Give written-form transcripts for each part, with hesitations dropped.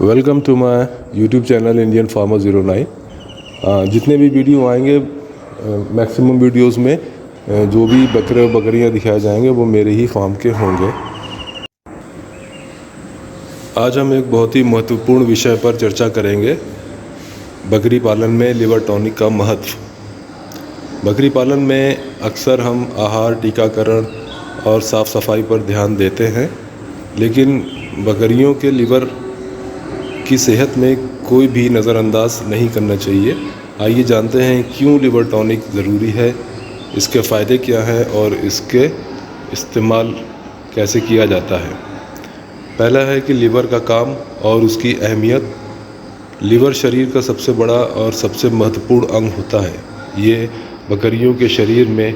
Welcome to my YouTube channel Indian farmer 09। जितने भी video आएंगे मैक्सिमम वीडियोस में जो भी बकरे और बकरियां दिखाए जाएंगे वो मेरे ही फार्म के होंगे। आज हम एक बहुत ही महत्वपूर्ण विषय पर चर्चा करेंगे, बकरी पालन में लिवर टॉनिक का महत्व। बकरी पालन में अक्सर हम आहार, टीकाकरण और साफ़ सफाई पर ध्यान देते हैं, लेकिन बकरियों के लिवर की सेहत में कोई भी नज़रअंदाज नहीं करना चाहिए। आइए जानते हैं क्यों लिवर टॉनिक ज़रूरी है, इसके फ़ायदे क्या हैं और इसके इस्तेमाल कैसे किया जाता है। पहला है कि लिवर का काम और उसकी अहमियत। लिवर शरीर का सबसे बड़ा और सबसे महत्वपूर्ण अंग होता है। ये बकरियों के शरीर में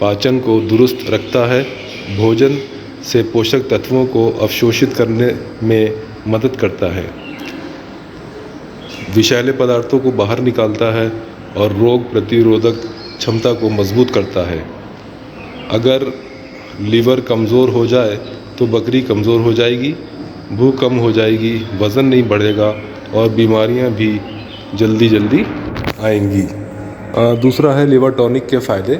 पाचन को दुरुस्त रखता है, भोजन से पोषक तत्वों को अवशोषित करने में मदद करता है, विषैले पदार्थों को बाहर निकालता है और रोग प्रतिरोधक क्षमता को मजबूत करता है। अगर लीवर कमज़ोर हो जाए तो बकरी कमज़ोर हो जाएगी, भूख कम हो जाएगी, वज़न नहीं बढ़ेगा और बीमारियां भी जल्दी आएंगी। दूसरा है लिवर टॉनिक के फ़ायदे।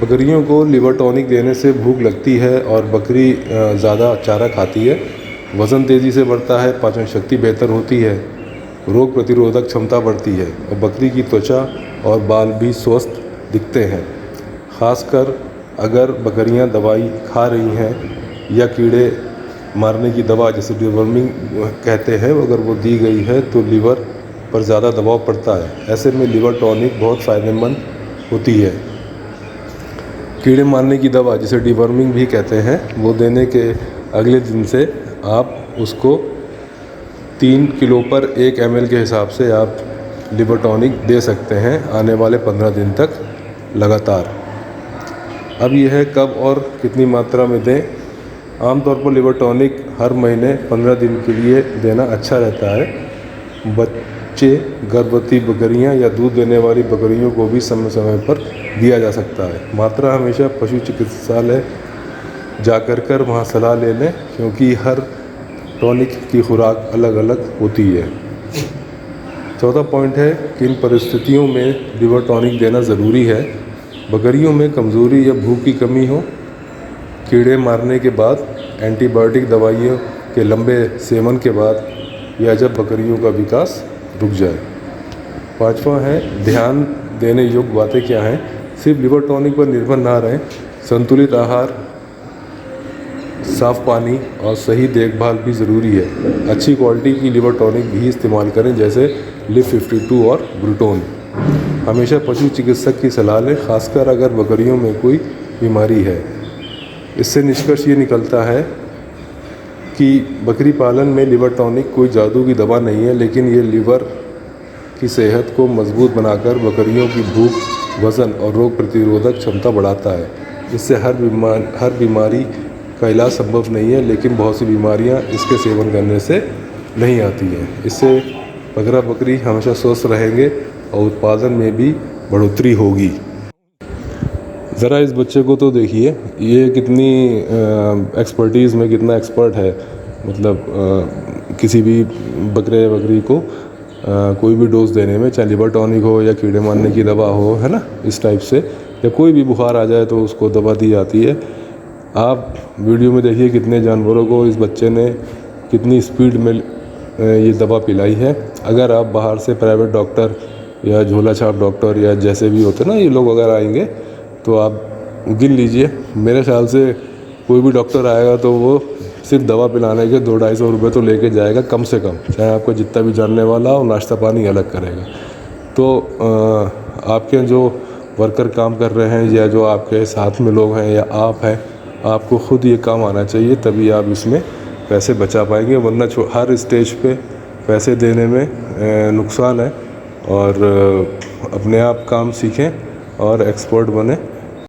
बकरियों को लिवर टॉनिक देने से भूख लगती है और बकरी ज़्यादा चारा खाती है, वज़न तेज़ी से बढ़ता है, पाचन शक्ति बेहतर होती है, रोग प्रतिरोधक क्षमता बढ़ती है और बकरी की त्वचा और बाल भी स्वस्थ दिखते हैं। ख़ासकर अगर बकरियां दवाई खा रही हैं या कीड़े मारने की दवा जिसे डिवर्मिंग कहते हैं, अगर वो दी गई है तो लिवर पर ज़्यादा दबाव पड़ता है। ऐसे में लिवर टॉनिक बहुत फ़ायदेमंद होती है। कीड़े मारने की दवा जिसे डिवर्मिंग भी कहते हैं, वो देने के अगले दिन से आप उसको 3 किलो पर 1 ml के हिसाब से आप लिवर टॉनिक दे सकते हैं आने वाले 15 दिन तक लगातार। अब यह है कब और कितनी मात्रा में दें। आमतौर पर लिवर टॉनिक हर महीने 15 दिन के लिए देना अच्छा रहता है। बच्चे, गर्भवती बकरियां या दूध देने वाली बकरियों को भी समय समय पर दिया जा सकता है। मात्रा हमेशा पशु चिकित्सालय जाकर वहाँ सलाह ले लें, क्योंकि हर टॉनिक की खुराक अलग अलग होती है। चौथा पॉइंट है, किन परिस्थितियों में लिवर टॉनिक देना ज़रूरी है। बकरियों में कमज़ोरी या भूख की कमी हो, कीड़े मारने के बाद, एंटीबायोटिक दवाइयों के लंबे सेवन के बाद या जब बकरियों का विकास रुक जाए। पांचवा है, ध्यान देने योग्य बातें क्या हैं। सिर्फ लिवर टॉनिक पर निर्भर ना रहें। संतुलित आहार, साफ़ पानी और सही देखभाल भी ज़रूरी है। अच्छी क्वालिटी की लिवर टॉनिक भी इस्तेमाल करें, जैसे लिव 52 और ब्रूटोन। हमेशा पशु चिकित्सक की सलाह लें, खासकर अगर बकरियों में कोई बीमारी है। इससे निष्कर्ष ये निकलता है कि बकरी पालन में लिवर टॉनिक कोई जादू की दवा नहीं है, लेकिन ये लिवर की सेहत को मजबूत बनाकर बकरियों की भूख, वज़न और रोग प्रतिरोधक क्षमता बढ़ाता है। इससे हर बीमारी का इलाज संभव नहीं है, लेकिन बहुत सी बीमारियां इसके सेवन करने से नहीं आती हैं। इससे बकरा बकरी हमेशा स्वस्थ रहेंगे और उत्पादन में भी बढ़ोतरी होगी। ज़रा इस बच्चे को तो देखिए, ये कितनी एक्सपर्टीज़ में कितना एक्सपर्ट है। मतलब किसी भी बकरे या बकरी को कोई भी डोज देने में, चाहे लिवर टॉनिक हो या कीड़े मारने की दवा हो, है ना, इस टाइप से, या कोई भी बुखार आ जाए तो उसको दवा दी जाती है। आप वीडियो में देखिए कितने जानवरों को इस बच्चे ने कितनी स्पीड में ये दवा पिलाई है। अगर आप बाहर से प्राइवेट डॉक्टर या झोला छाप डॉक्टर या जैसे भी होते ना ये लोग अगर आएंगे, तो आप गिन लीजिए, मेरे ख्याल से कोई भी डॉक्टर आएगा तो वो सिर्फ दवा पिलाने के 200-250 रुपये तो लेके जाएगा कम से कम, चाहे आपको जितना भी जानने वाला हो, नाश्ता पानी अलग करेगा। तो आपके जो वर्कर काम कर रहे हैं या जो आपके साथ में लोग हैं या आप हैं, आपको ख़ुद ये काम आना चाहिए, तभी आप इसमें पैसे बचा पाएंगे। वरना हर स्टेज पे पैसे देने में नुकसान है। और अपने आप काम सीखें और एक्सपर्ट बने।